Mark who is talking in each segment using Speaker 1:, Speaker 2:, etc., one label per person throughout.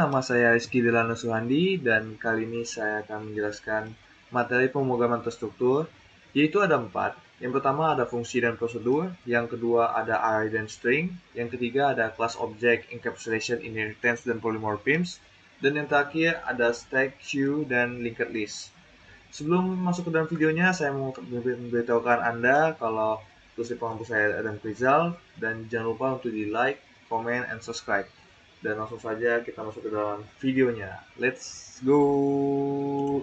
Speaker 1: nama saya Rizky Delano Suhandi dan kali ini saya akan menjelaskan materi pemrograman terstruktur, yaitu ada 4. Yang pertama ada fungsi dan prosedur, yang kedua ada array dan string, yang ketiga ada class object, encapsulation, inheritance, dan polymorphisms, dan yang terakhir ada stack, queue, dan linked list. Sebelum masuk ke dalam videonya, saya mau memberitahukan Anda kalau tulis pengampus saya Adam Rizal, dan jangan lupa untuk di like, comment, and subscribe. Dan langsung saja kita masuk ke dalam videonya. Let's go!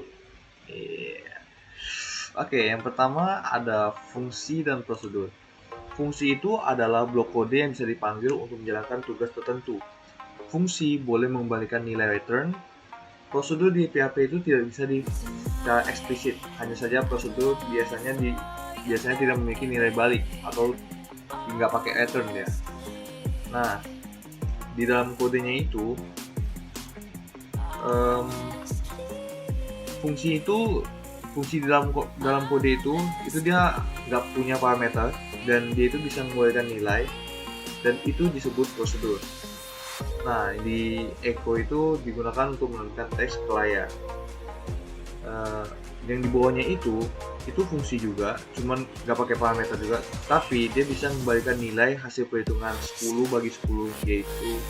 Speaker 1: Yeah. Oke, yang pertama ada fungsi dan prosedur. Fungsi itu adalah blok kode yang bisa dipanggil untuk menjalankan tugas tertentu. Fungsi boleh mengembalikan nilai return. Prosedur di PHP itu tidak bisa secara eksplisit, hanya saja prosedur biasanya tidak memiliki nilai balik atau nggak pakai return ya. Nah, di dalam kodenya itu fungsi di dalam kode itu dia nggak punya parameter dan dia itu bisa mengembalikan nilai dan itu disebut prosedur. Nah, di echo itu digunakan untuk menurunkan teks ke layar. Yang di bawahnya itu fungsi juga, cuman nggak pakai parameter juga, tapi dia bisa mengembalikan nilai hasil perhitungan 10 bagi 10, yaitu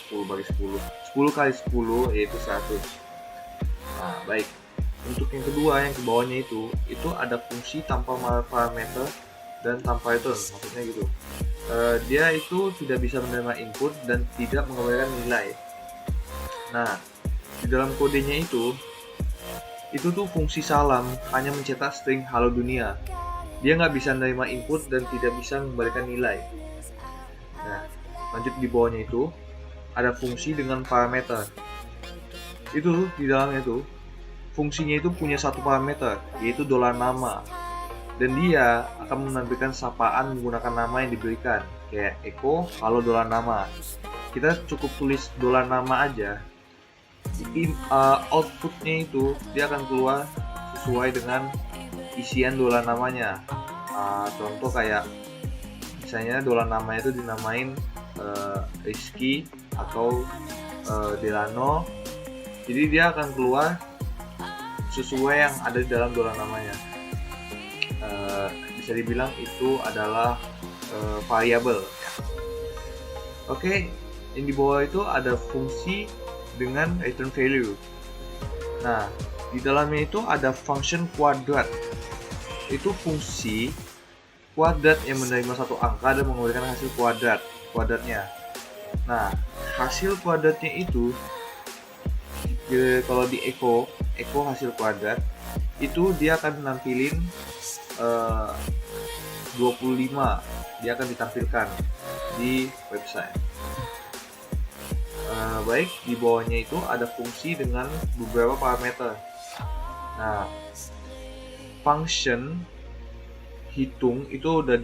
Speaker 1: 10 bagi 10, 10 kali 10, yaitu 100. Nah, baik. Untuk yang kedua, yang ke bawahnya itu ada fungsi tanpa parameter dan tanpa return, maksudnya gitu. Dia itu tidak bisa menerima input dan tidak mengembalikan nilai. Nah, di dalam kodenya itu tuh fungsi salam hanya mencetak string halo dunia. Dia nggak bisa menerima input dan tidak bisa mengembalikan nilai. Nah, lanjut di bawahnya itu ada fungsi dengan parameter. Itu di dalamnya itu fungsinya itu punya satu parameter, yaitu $nama, dan dia akan menampilkan sapaan menggunakan nama yang diberikan, kayak echo halo $nama. Kita cukup tulis $nama aja, outputnya itu dia akan keluar sesuai dengan isian $namanya. Contoh kayak misalnya $nama itu dinamain Rizky atau Delano, jadi dia akan keluar sesuai yang ada di dalam $namanya. Bisa dibilang itu adalah variabel ya. Oke, yang di bawah itu ada fungsi dengan return value. Nah, di dalamnya itu ada function kuadrat. Itu fungsi kuadrat yang menerima satu angka dan mengembalikan hasil kuadratnya. Nah, hasil kuadratnya itu kalau di echo hasil kuadrat itu dia akan nampilin 25, dia akan ditampilkan di website. Baik, di bawahnya itu ada fungsi dengan beberapa parameter. Nah, function hitung itu udah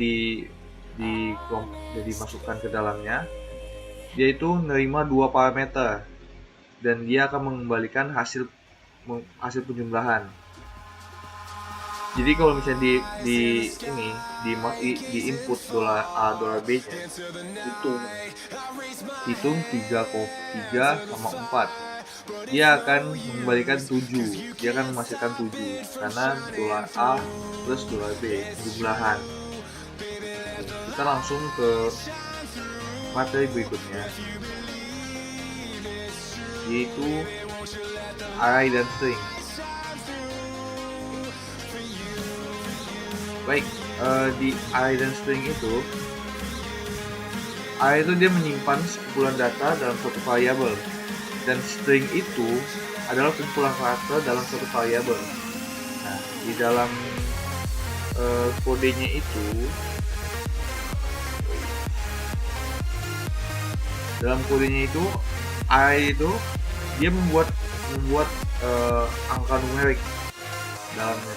Speaker 1: dimasukkan ke dalamnya. Dia itu menerima 2 parameter dan dia akan mengembalikan hasil penjumlahan. Jadi kalau misalnya di input $A $B nya hitung 3 sama 4, dia akan mengembalikan 7, dia akan menghasilkan 7 karena $A plus $B jumlahan. Kita langsung ke materi berikutnya, yaitu array dan string. Baik, di array dan string itu array itu dia menyimpan sekumpulan data dalam suatu variabel, dan string itu adalah kumpulan karakter dalam suatu variabel. Nah, di dalam kodenya itu, array itu dia membuat angka numerik dalamnya,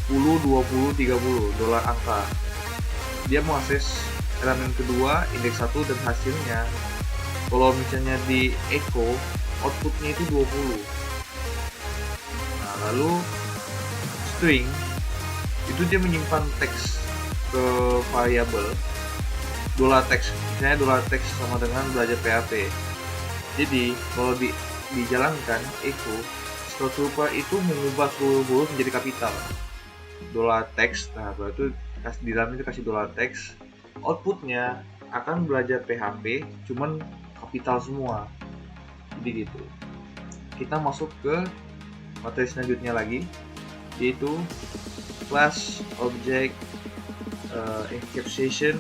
Speaker 1: 10, 20, 30 angka. Dia mengakses elemen kedua, indeks 1, dan hasilnya kalau misalnya di echo outputnya itu 20. Nah, lalu string itu dia menyimpan teks ke variabel $text. Misalnya $text sama dengan belajar PHP. Jadi kalau dijalankan itu, Stroke Trooper itu mengubah seluruh huruf menjadi kapital. Dollar text, nah berarti di dalam itu kasih dollar text. Outputnya akan belajar PHP, cuman kapital semua. Jadi gitu. Kita masuk ke materi selanjutnya lagi, yaitu class, object, encapsulation,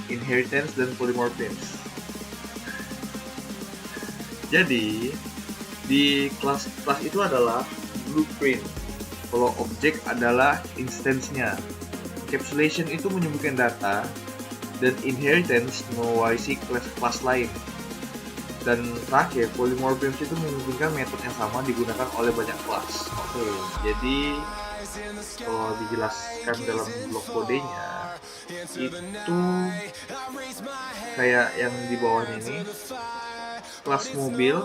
Speaker 1: inheritance, dan polymorphisms. Jadi di kelas itu adalah blueprint, kalau objek adalah instance-nya, encapsulation itu menyembunyikan data, dan inheritance mewarisi kelas lain. Dan terakhir, polymorphisms itu memungkinkan metode yang sama digunakan oleh banyak kelas. Oke, jadi kalau dijelaskan dalam blok kodenya itu kayak yang di bawahnya ini, kelas mobil,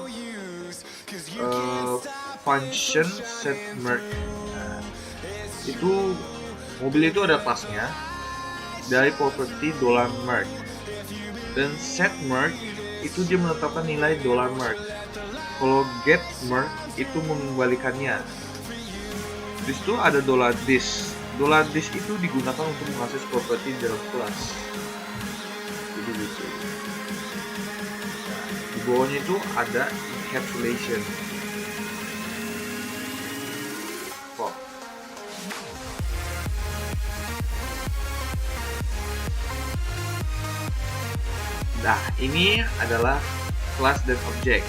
Speaker 1: function set merge. Nah, itu mobil itu ada kelasnya dari properti $merge, dan set merge itu dia menetapkan nilai $merge. Kalau get merge itu mengembalikannya. Di situ ada $this. $this itu digunakan untuk mengakses properti dalam kelas. Jadi gitu. Di bawahnya itu ada encapsulation. Nah, ini adalah kelas dan objek.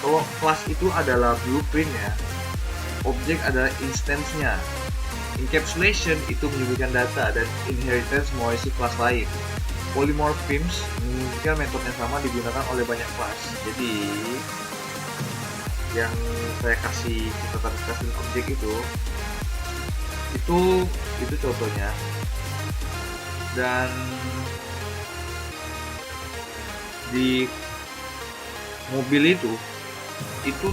Speaker 1: Kalau kelas itu adalah blueprint-nya, objek adalah instance-nya. Encapsulation itu menyebutkan data, dan inheritance mewarisi kelas lain. Polymorphisms memungkinkan metode yang sama digunakan oleh banyak kelas. Jadi yang saya kasih catatan kelas dan objek itu contohnya. Dan di mobil itu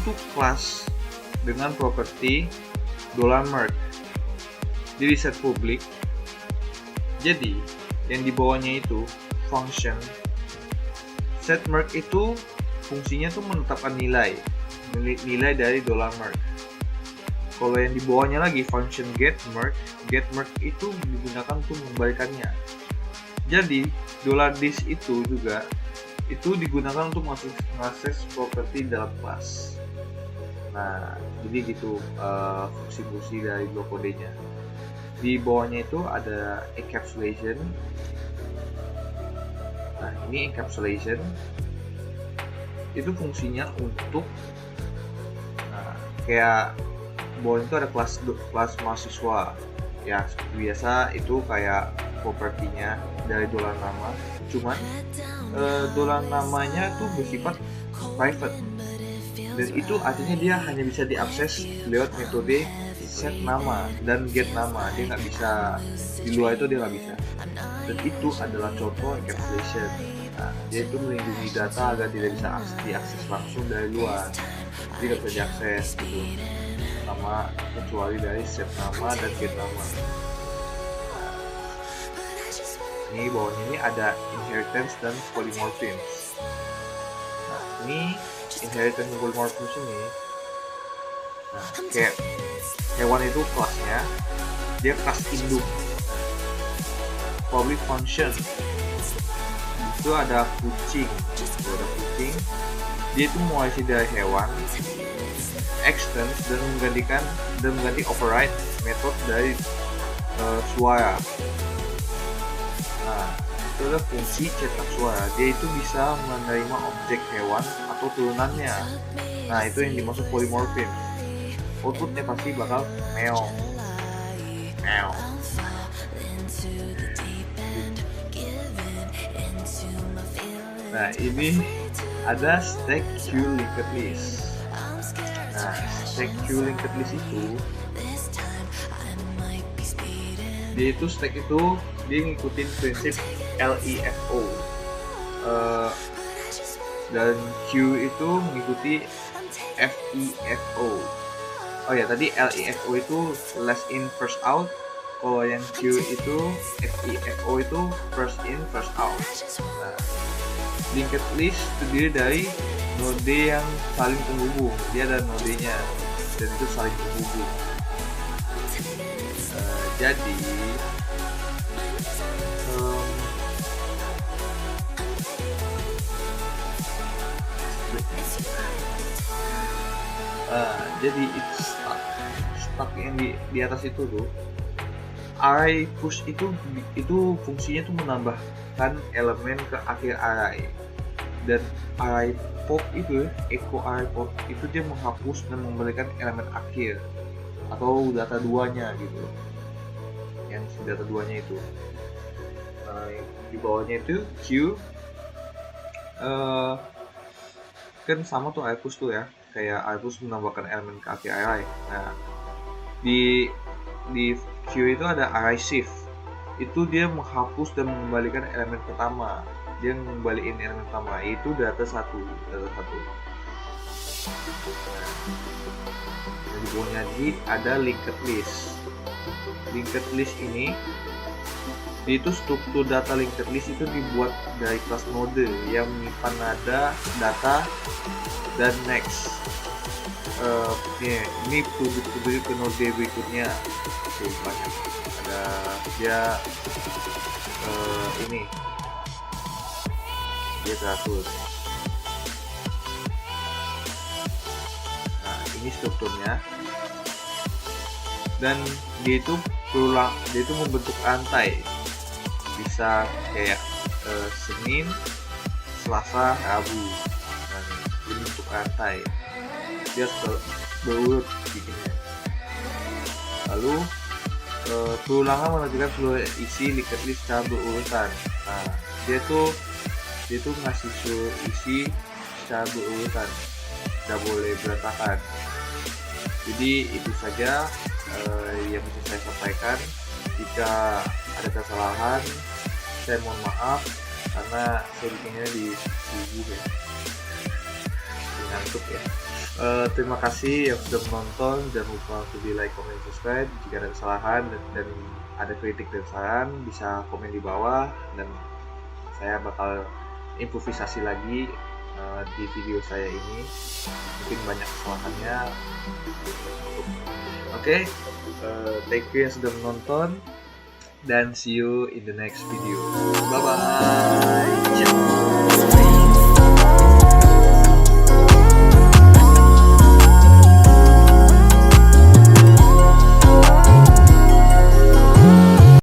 Speaker 1: tuh kelas dengan properti $merge. Jadi set publik. Jadi yang di bawahnya itu function set merge itu fungsinya tuh menetapkan nilai dari $merge. Kalau yang di bawahnya lagi function get merge itu digunakan untuk mengembalikannya. Jadi $this itu juga itu digunakan untuk mengakses properti dalam kelas. Nah, jadi gitu fungsi-fungsi dari blok kodenya. Di bawahnya itu ada encapsulation. Nah, ini encapsulation itu fungsinya untuk kayak bawah itu ada kelas mahasiswa ya, seperti biasa itu kayak propertinya dari $nama, cuman $namanya tuh bersifat private, dan itu artinya dia hanya bisa diakses lewat metode set nama dan get nama. Dia nggak bisa di luar itu, dia nggak bisa. Dan itu adalah contoh encapsulation. Nah, dia itu melindungi data agar tidak bisa diakses langsung dari luar, jadi nggak bisa diakses gitu sama kecuali dari set nama dan get nama. Ini bawahnya ini ada inheritance dan polymorphisms. Nah, ini inheritance dan polymorphisms ini, nah, kayak hewan itu kelasnya, dia kelas induk. Public function itu ada kucing, dia itu mewarisi dari hewan. Extend dan mengganti override metode dari suara. Nah, itu adalah fungsi cetak suara. Dia itu bisa menerima objek hewan atau turunannya. Nah, itu yang dimaksud polymorphism. Outputnya pasti bakal meow. Nah, ini ada stack queue linked list. Nah, stack queue linked list itu stack itu dia ngikutin prinsip LEFO, dan queue itu mengikuti FEFO. Oh ya, tadi LEFO itu last in first out, Kalau yang Q itu FIFO itu first in first out. Nah, linked list terdiri dari node yang saling terhubung. Dia ada nodenya dan itu saling terhubung. Jadi jadi it's stuck yang di atas itu tuh, array push itu fungsinya tuh menambahkan elemen ke akhir array, dan array pop itu echo array pop itu dia menghapus dan mengembalikan elemen akhir atau data duanya gitu, yang data duanya itu. Di bawahnya itu Q, kan sama tuh array push tuh ya, kayak array push menambahkan elemen ke akhir array. Nah, di Q itu ada array shift, itu dia menghapus dan mengembalikan elemen pertama, dia mengembalikan elemen pertama itu data satu. Nah, di bawahnya lagi ada linked list. Linked list ini itu struktur data linked list itu dibuat dari kelas node yang menyimpan nada, data, dan next. Ini tujuh ke node berikutnya. Tuh, banyak. Ada dia ini dia 100. Nah, ini strukturnya, dan dia itu membentuk rantai, bisa kayak Senin, Selasa, Rabu. Nah, ini bentuk rantai, dia berurut bikinnya. Lalu perulangan menunjukkan seluruh isi linked list secara berurutan. Nah, dia tuh ngasih seluruh isi secara berurutan, tidak boleh berantakan. Jadi itu saja yang bisa saya sampaikan. Jika ada kesalahan, saya mohon maaf karena saya bikinnya di subuh ya, ngantuk ya. Terima kasih yang sudah menonton. Jangan lupa untuk di like, comment, subscribe. Jika ada kesalahan dan ada kritik dan saran, bisa komen di bawah, dan saya bakal improvisasi lagi di video saya ini. Mungkin banyak kesalahannya. Oke, thank you yang sudah menonton, dan see you in the next video. Bye bye.